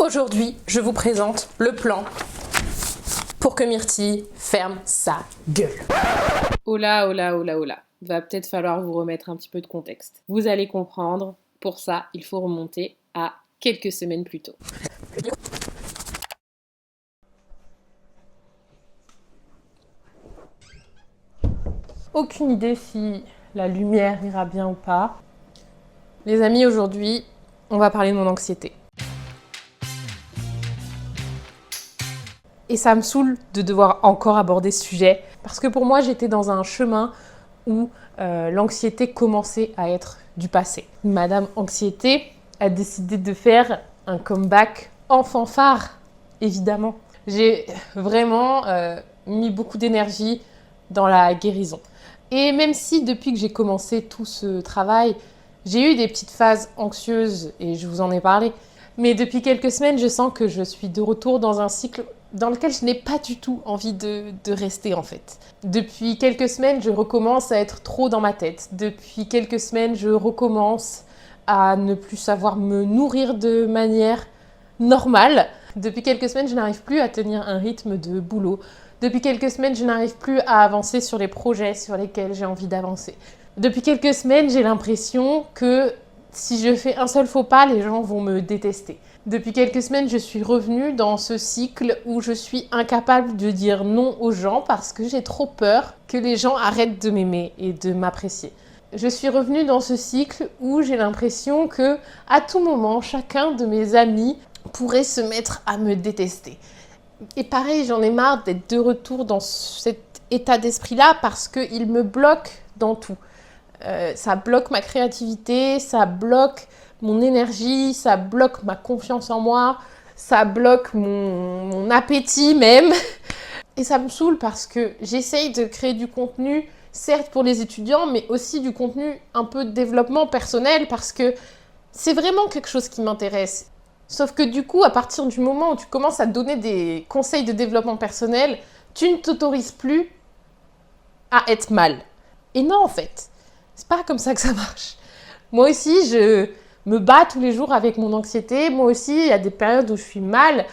Aujourd'hui, je vous présente le plan pour que Myrtille ferme sa gueule. Oh là, oh là, oh là, oh là. Va peut-être falloir vous remettre un petit peu de contexte. Vous allez comprendre, pour ça, il faut remonter à quelques semaines plus tôt. Aucune idée si la lumière ira bien ou pas. Les amis, aujourd'hui, on va parler de mon anxiété. Et ça me saoule de devoir encore aborder ce sujet, parce que pour moi, j'étais dans un chemin où l'anxiété commençait à être du passé. Madame Anxiété a décidé de faire un comeback en fanfare, évidemment. J'ai vraiment mis beaucoup d'énergie dans la guérison. Et même si depuis que j'ai commencé tout ce travail, j'ai eu des petites phases anxieuses, et je vous en ai parlé, mais depuis quelques semaines, je sens que je suis de retour dans un cycle dans lequel je n'ai pas du tout envie de rester en fait. Depuis quelques semaines, je recommence à être trop dans ma tête. Depuis quelques semaines, je recommence à ne plus savoir me nourrir de manière normale. Depuis quelques semaines, je n'arrive plus à tenir un rythme de boulot. Depuis quelques semaines, je n'arrive plus à avancer sur les projets sur lesquels j'ai envie d'avancer. Depuis quelques semaines, j'ai l'impression que si je fais un seul faux pas, les gens vont me détester. Depuis quelques semaines, je suis revenue dans ce cycle où je suis incapable de dire non aux gens parce que j'ai trop peur que les gens arrêtent de m'aimer et de m'apprécier. Je suis revenue dans ce cycle où j'ai l'impression que, à tout moment, chacun de mes amis pourrait se mettre à me détester. Et pareil, j'en ai marre d'être de retour dans cet état d'esprit-là parce qu'il me bloque dans tout. Ça bloque ma créativité, ça bloque mon énergie, ça bloque ma confiance en moi, ça bloque mon appétit même. Et ça me saoule parce que j'essaye de créer du contenu, certes pour les étudiants, mais aussi du contenu un peu de développement personnel parce que c'est vraiment quelque chose qui m'intéresse. Sauf que du coup, à partir du moment où tu commences à donner des conseils de développement personnel, tu ne t'autorises plus à être mal. Et non, en fait, c'est pas comme ça que ça marche. Moi aussi, je me bats tous les jours avec mon anxiété. Moi aussi, il y a des périodes où je suis mal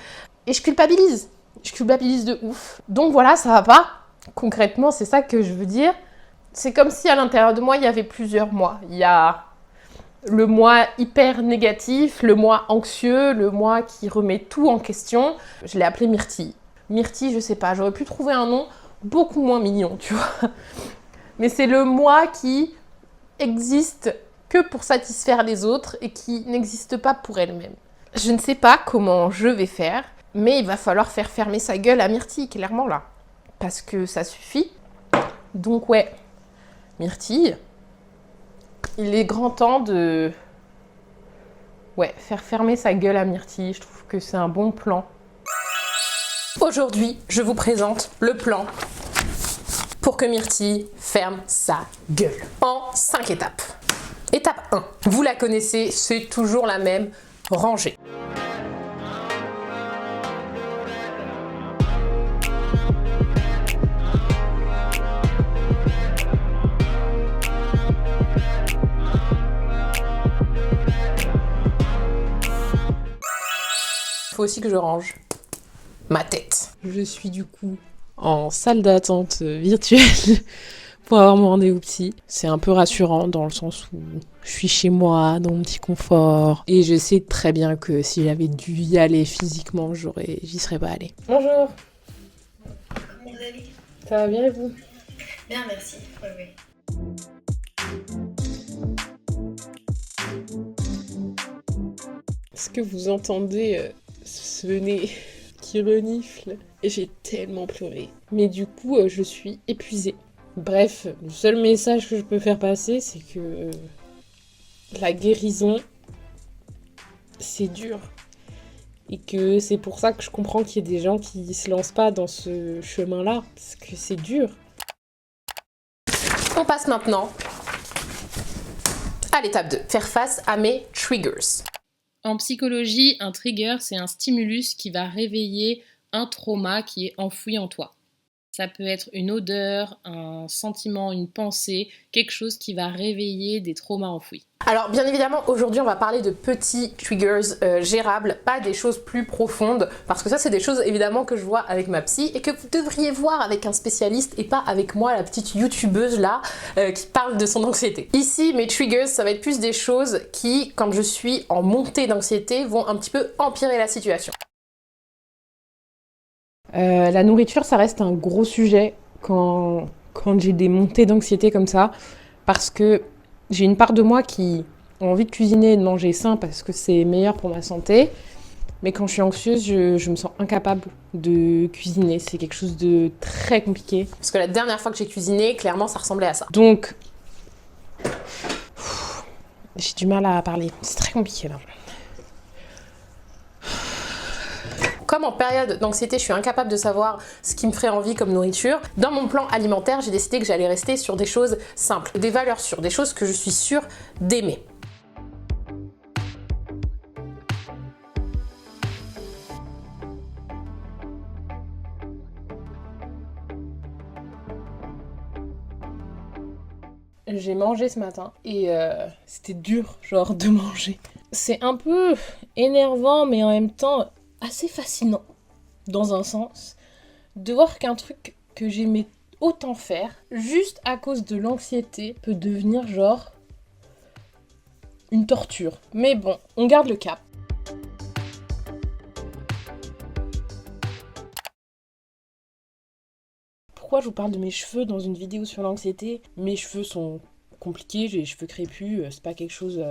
et je culpabilise. Je culpabilise de ouf. Donc voilà, ça va pas. Concrètement, c'est ça que je veux dire. C'est comme si à l'intérieur de moi, il y avait plusieurs moi. Il y a le moi hyper négatif, le moi anxieux, le moi qui remet tout en question. Je l'ai appelé Myrtille. Myrtille, je sais pas, j'aurais pu trouver un nom beaucoup moins mignon, tu vois. Mais c'est le moi qui existe que pour satisfaire les autres et qui n'existe pas pour elle-même. Je ne sais pas comment je vais faire, mais il va falloir faire fermer sa gueule à Myrtille, clairement là. Parce que ça suffit. Donc ouais, Myrtille, il est grand temps de... Ouais, faire fermer sa gueule à Myrtille, je trouve que c'est un bon plan. Aujourd'hui, je vous présente le plan pour que Myrtille ferme sa gueule en 5 étapes. Étape 1, vous la connaissez, c'est toujours la même, ranger. Il faut aussi que je range ma tête. Je suis du coup en salle d'attente virtuelle pour avoir mon rendez-vous psy. C'est un peu rassurant dans le sens où je suis chez moi, dans mon petit confort. Et je sais très bien que si j'avais dû y aller physiquement, j'y serais pas allée. Bonjour. Comment vous allez? Ça va bien et vous? Bien, merci. Oui. Est-ce que vous entendez ce nez qui renifle? Et j'ai tellement pleuré. Mais du coup, je suis épuisée. Bref, le seul message que je peux faire passer, c'est que la guérison, c'est dur. Et que c'est pour ça que je comprends qu'il y ait des gens qui se lancent pas dans ce chemin-là, parce que c'est dur. On passe maintenant à l'étape 2, faire face à mes triggers. En psychologie, un trigger, c'est un stimulus qui va réveiller un trauma qui est enfoui en toi. Ça peut être une odeur, un sentiment, une pensée, quelque chose qui va réveiller des traumas enfouis. Alors bien évidemment aujourd'hui on va parler de petits triggers gérables, pas des choses plus profondes, parce que ça c'est des choses évidemment que je vois avec ma psy et que vous devriez voir avec un spécialiste et pas avec moi, la petite youtubeuse là qui parle de son anxiété. Ici mes triggers ça va être plus des choses qui, quand je suis en montée d'anxiété, vont un petit peu empirer la situation. La nourriture ça reste un gros sujet quand j'ai des montées d'anxiété comme ça, parce que j'ai une part de moi qui a envie de cuisiner et de manger sain parce que c'est meilleur pour ma santé. Mais quand je suis anxieuse, je me sens incapable de cuisiner. C'est quelque chose de très compliqué. Parce que la dernière fois que j'ai cuisiné, clairement, ça ressemblait à ça. Donc, j'ai du mal à parler. C'est très compliqué là. Comme en période d'anxiété, je suis incapable de savoir ce qui me ferait envie comme nourriture, dans mon plan alimentaire, j'ai décidé que j'allais rester sur des choses simples, des valeurs sûres, des choses que je suis sûre d'aimer. J'ai mangé ce matin et c'était dur, genre, de manger. C'est un peu énervant, mais en même temps assez fascinant, dans un sens, de voir qu'un truc que j'aimais autant faire, juste à cause de l'anxiété, peut devenir genre une torture. Mais bon, on garde le cap. Pourquoi je vous parle de mes cheveux dans une vidéo sur l'anxiété? Mes cheveux sont compliqués, j'ai les cheveux crépus, c'est pas quelque chose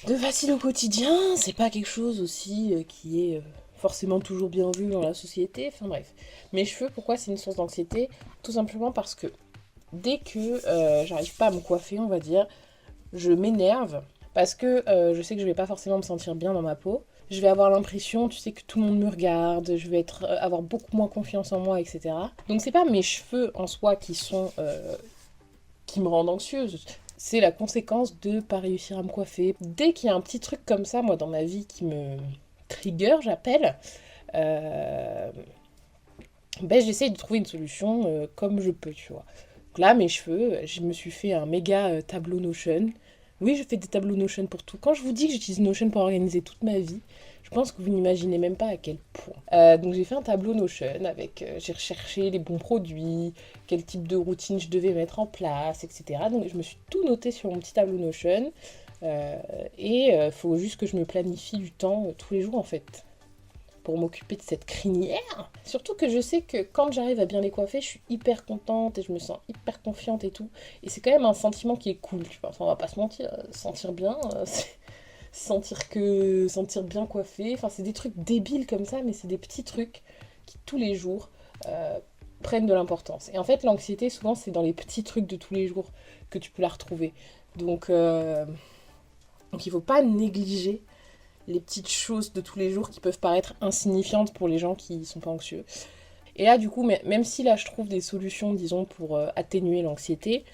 de facile au quotidien, c'est pas quelque chose aussi qui est forcément toujours bien vu dans la société, enfin bref. Mes cheveux, pourquoi c'est une source d'anxiété? Tout simplement parce que dès que j'arrive pas à me coiffer, on va dire, je m'énerve parce que je sais que je vais pas forcément me sentir bien dans ma peau. Je vais avoir l'impression, tu sais, que tout le monde me regarde, je vais avoir beaucoup moins confiance en moi, etc. Donc c'est pas mes cheveux en soi qui me rendent anxieuse. C'est la conséquence de pas réussir à me coiffer. Dès qu'il y a un petit truc comme ça, moi, dans ma vie, qui me trigger, j'appelle, j'essaie de trouver une solution comme je peux, tu vois. Donc là, mes cheveux, je me suis fait un méga tableau Notion. Oui, je fais des tableaux Notion pour tout. Quand je vous dis que j'utilise Notion pour organiser toute ma vie, je pense que vous n'imaginez même pas à quel point. Donc j'ai fait un tableau Notion avec, j'ai recherché les bons produits, quel type de routine je devais mettre en place, etc. Donc je me suis tout noté sur mon petit tableau Notion. Et faut juste que je me planifie du temps tous les jours en fait, pour m'occuper de cette crinière. Surtout que je sais que quand j'arrive à bien les coiffer, je suis hyper contente et je me sens hyper confiante et tout. Et c'est quand même un sentiment qui est cool, tu vois. Enfin, on va pas se mentir, sentir bien, sentir bien coiffé. Enfin, c'est des trucs débiles comme ça, mais c'est des petits trucs qui tous les jours prennent de l'importance. Et en fait, l'anxiété, souvent, c'est dans les petits trucs de tous les jours que tu peux la retrouver. Donc il faut pas négliger les petites choses de tous les jours qui peuvent paraître insignifiantes pour les gens qui sont pas anxieux. Et là, du coup, même si là, je trouve des solutions, disons, pour atténuer l'anxiété,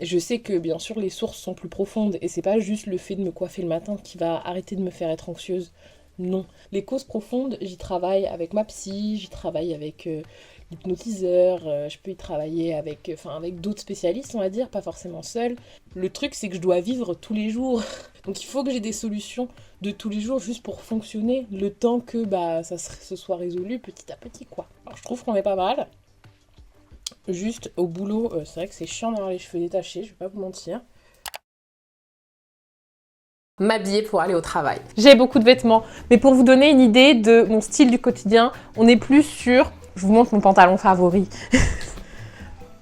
je sais que, bien sûr, les sources sont plus profondes et c'est pas juste le fait de me coiffer le matin qui va arrêter de me faire être anxieuse. Non. Les causes profondes, j'y travaille avec ma psy, j'y travaille avec l'hypnotiseur, je peux y travailler avec d'autres spécialistes, on va dire, pas forcément seule. Le truc, c'est que je dois vivre tous les jours. Donc il faut que j'ai des solutions de tous les jours juste pour fonctionner, le temps que se soit résolu petit à petit, quoi. Alors je trouve qu'on est pas mal. Juste au boulot, c'est vrai que c'est chiant d'avoir les cheveux détachés, je vais pas vous mentir. M'habiller pour aller au travail. J'ai beaucoup de vêtements, mais pour vous donner une idée de mon style du quotidien, on est plus sur... Je vous montre mon pantalon favori.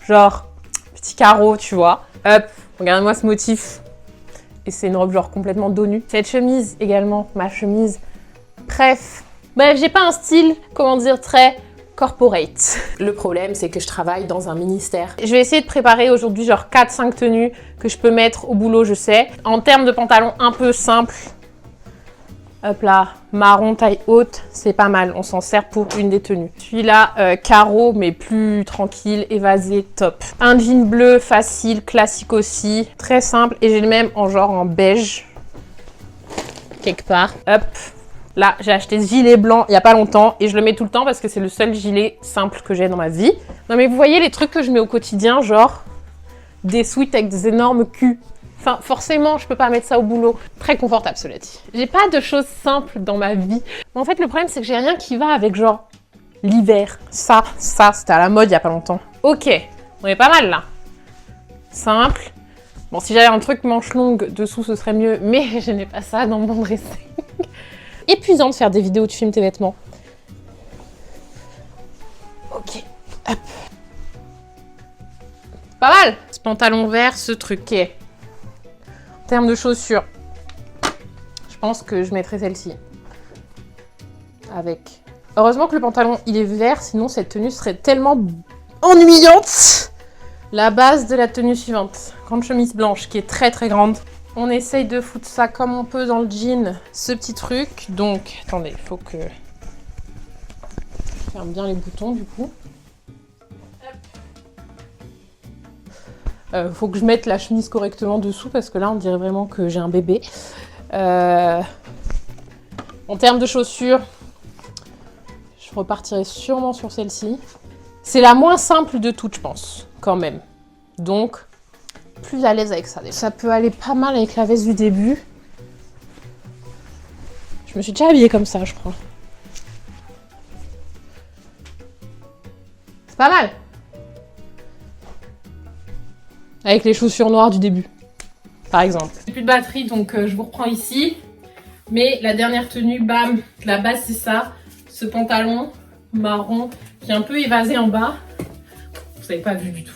Genre, petit carreau, tu vois. Hop, regardez-moi ce motif. Et c'est une robe genre complètement dos nu. Cette chemise également, ma chemise. Bref, j'ai pas un style, comment dire, très corporate. Le problème, c'est que je travaille dans un ministère. Je vais essayer de préparer aujourd'hui genre 4-5 tenues que je peux mettre au boulot, je sais. En termes de pantalon un peu simple, hop là, marron taille haute, c'est pas mal. On s'en sert pour une des tenues. Celui-là, carreau, mais plus tranquille, évasé, top. Un jean bleu, facile, classique aussi. Très simple. Et j'ai le même en beige. Quelque part. Hop. Là, j'ai acheté ce gilet blanc il n'y a pas longtemps et je le mets tout le temps parce que c'est le seul gilet simple que j'ai dans ma vie. Non mais vous voyez les trucs que je mets au quotidien, genre des sweats avec des énormes culs. Enfin, forcément, je peux pas mettre ça au boulot. Très confortable, cela dit. J'ai pas de choses simples dans ma vie. Mais en fait, le problème, c'est que j'ai rien qui va avec genre l'hiver. Ça, c'était à la mode il y a pas longtemps. Ok, on est pas mal là. Simple. Bon, si j'avais un truc manche longue dessous, ce serait mieux, mais je n'ai pas ça dans mon dressing. Épuisant de faire des vidéos où tu filmes tes vêtements. Ok, hop. Pas mal. Ce pantalon vert, ce truc. Ok. En termes de chaussures, je pense que je mettrai celle-ci. Avec. Heureusement que le pantalon, il est vert, sinon cette tenue serait tellement ennuyante. La base de la tenue suivante. Grande chemise blanche qui est très très grande. On essaye de foutre ça comme on peut dans le jean. Ce petit truc. Donc, attendez, il faut que... Je ferme bien les boutons du coup. Faut que je mette la chemise correctement dessous parce que là on dirait vraiment que j'ai un bébé. En termes de chaussures, je repartirai sûrement sur celle-ci. C'est la moins simple de toutes, je pense, quand même. Donc, plus à l'aise avec ça. Ça peut aller pas mal avec la veste du début. Je me suis déjà habillée comme ça, je crois. C'est pas mal. Avec les chaussures noires du début, par exemple. J'ai plus de batterie, donc je vous reprends ici. Mais la dernière tenue, bam, la base c'est ça. Ce pantalon marron qui est un peu évasé en bas. Vous n'avez pas vu du tout.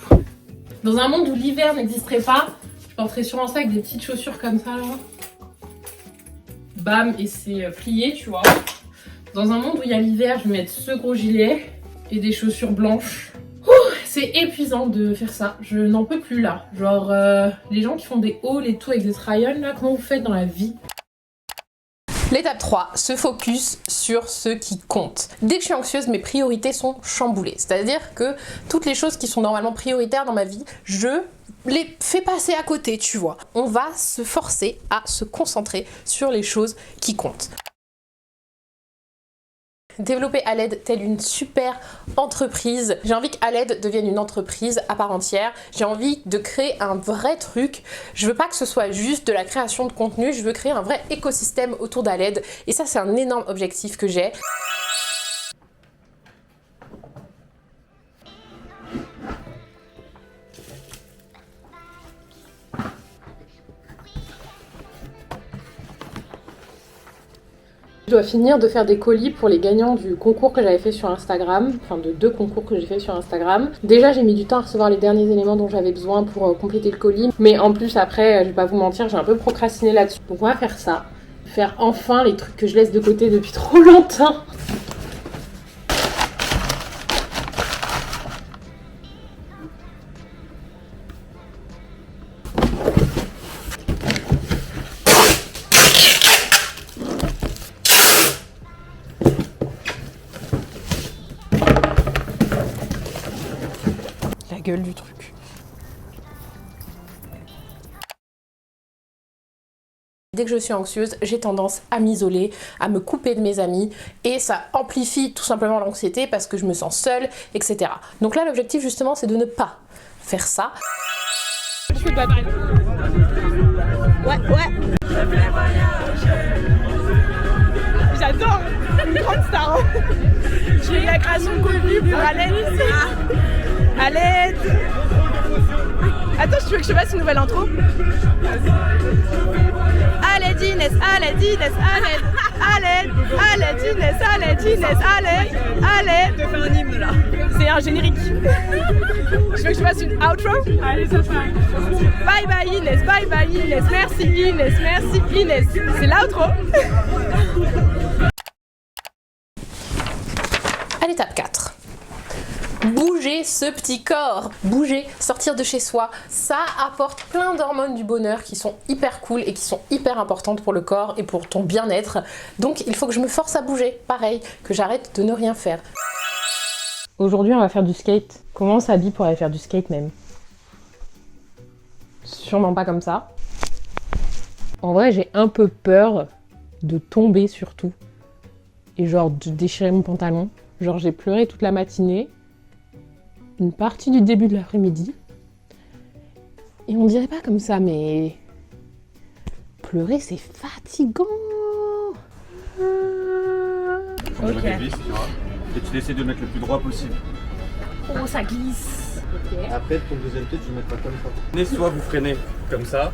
Dans un monde où l'hiver n'existerait pas, je porterais sûrement ça avec des petites chaussures comme ça, là. Bam, et c'est plié, tu vois. Dans un monde où il y a l'hiver, je vais mettre ce gros gilet et des chaussures blanches. C'est épuisant de faire ça, je n'en peux plus là. Genre, les gens qui font des hauls et tout avec des try-on, là, comment vous faites dans la vie? L'étape 3, se focus sur ce qui compte. Dès que je suis anxieuse, mes priorités sont chamboulées. C'est-à-dire que toutes les choses qui sont normalement prioritaires dans ma vie, je les fais passer à côté, tu vois. On va se forcer à se concentrer sur les choses qui comptent. Développer Aled telle une super entreprise. J'ai envie qu'Aled devienne une entreprise à part entière. J'ai envie de créer un vrai truc. Je veux pas que ce soit juste de la création de contenu, je veux créer un vrai écosystème autour d'Aled. Et ça, c'est un énorme objectif que j'ai. Je dois finir de faire des colis pour les gagnants du concours que j'avais fait sur Instagram, enfin de 2 concours que j'ai fait sur Instagram. Déjà j'ai mis du temps à recevoir les derniers éléments dont j'avais besoin pour compléter le colis, mais en plus après, je vais pas vous mentir, j'ai un peu procrastiné là-dessus. Donc on va faire ça, faire enfin les trucs que je laisse de côté depuis trop longtemps. Gueule du truc. Dès que je suis anxieuse, j'ai tendance à m'isoler, à me couper de mes amis et ça amplifie tout simplement l'anxiété parce que je me sens seule, etc. Donc là, l'objectif justement, c'est de ne pas faire ça. Je fais pas de... Ouais. J'adore, une grande star. Je fais la création de contenu pour Aled. Aled. Attends, tu veux que je fasse une nouvelle intro? Aled Inès, Aled Inès, Aled, Aled, Aled Inès, Aled Inès, Aled, Aled. Je te fais un hymne là. C'est un générique. Tu veux que je fasse une outro? Allez, ça fait. Bye bye Inès, bye bye Inès, merci Inès, merci Inès. C'est l'outro. À l'étape 4. Bouger ce petit corps, bouger, sortir de chez soi, ça apporte plein d'hormones du bonheur qui sont hyper cool et qui sont hyper importantes pour le corps et pour ton bien-être. Donc il faut que je me force à bouger, pareil, que j'arrête de ne rien faire. Aujourd'hui on va faire du skate. Comment on s'habille pour aller faire du skate même? Sûrement pas comme ça. En vrai j'ai un peu peur de tomber surtout et genre de déchirer mon pantalon. Genre j'ai pleuré toute la matinée. Une partie du début de l'après-midi. Et on dirait pas comme ça, mais Pleurer, c'est fatigant. On met les vis, tu vois. Et tu essaies de mettre le plus droit possible. Oh, ça glisse. Ok. Après, ton deuxième pied, tu le mettras comme ça. Soit vous freinez comme ça.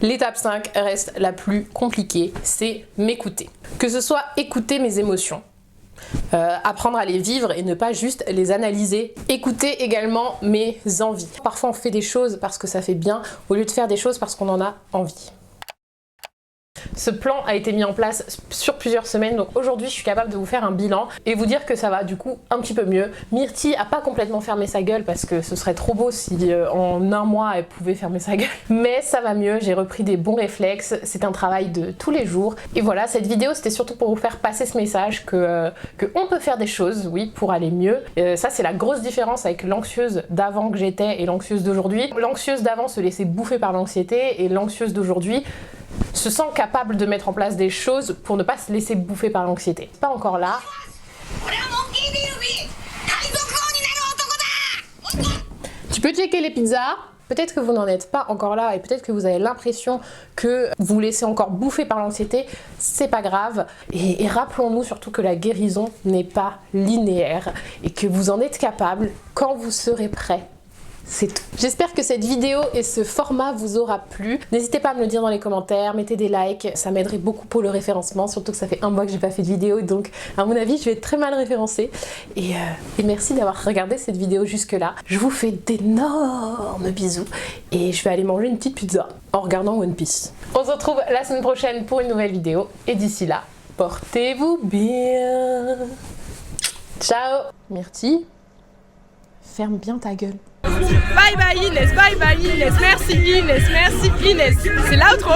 L'étape 5 reste la plus compliquée, c'est m'écouter. Que ce soit écouter mes émotions, apprendre à les vivre et ne pas juste les analyser. Écouter également mes envies. Parfois on fait des choses parce que ça fait bien au lieu de faire des choses parce qu'on en a envie. Ce plan a été mis en place sur plusieurs semaines, donc aujourd'hui je suis capable de vous faire un bilan et vous dire que ça va du coup un petit peu mieux. Myrtille a pas complètement fermé sa gueule parce que ce serait trop beau si en un mois elle pouvait fermer sa gueule, mais ça va mieux, j'ai repris des bons réflexes, c'est un travail de tous les jours. Et voilà, cette vidéo c'était surtout pour vous faire passer ce message que on peut faire des choses, oui, pour aller mieux. Ça c'est la grosse différence avec l'anxieuse d'avant que j'étais et l'anxieuse d'aujourd'hui. L'anxieuse d'avant se laissait bouffer par l'anxiété et l'anxieuse d'aujourd'hui se sent capable de mettre en place des choses pour ne pas se laisser bouffer par l'anxiété. Pas encore là. Tu peux checker les pizzas. Peut-être que vous n'en êtes pas encore là et peut-être que vous avez l'impression que vous vous laissez encore bouffer par l'anxiété. C'est pas grave. Et rappelons-nous surtout que la guérison n'est pas linéaire et que vous en êtes capable quand vous serez prêt. C'est tout. J'espère que cette vidéo et ce format vous aura plu. N'hésitez pas à me le dire dans les commentaires, mettez des likes, ça m'aiderait beaucoup pour le référencement, surtout que ça fait un mois que j'ai pas fait de vidéo, donc à mon avis je vais être très mal référencée. Et merci d'avoir regardé cette vidéo jusque là. Je vous fais d'énormes bisous et je vais aller manger une petite pizza en regardant One Piece. On se retrouve la semaine prochaine pour une nouvelle vidéo et d'ici là, portez-vous bien. Ciao. Myrtille, ferme bien ta gueule. Bye bye Inès, merci Inès, merci Inès. C'est l'outro.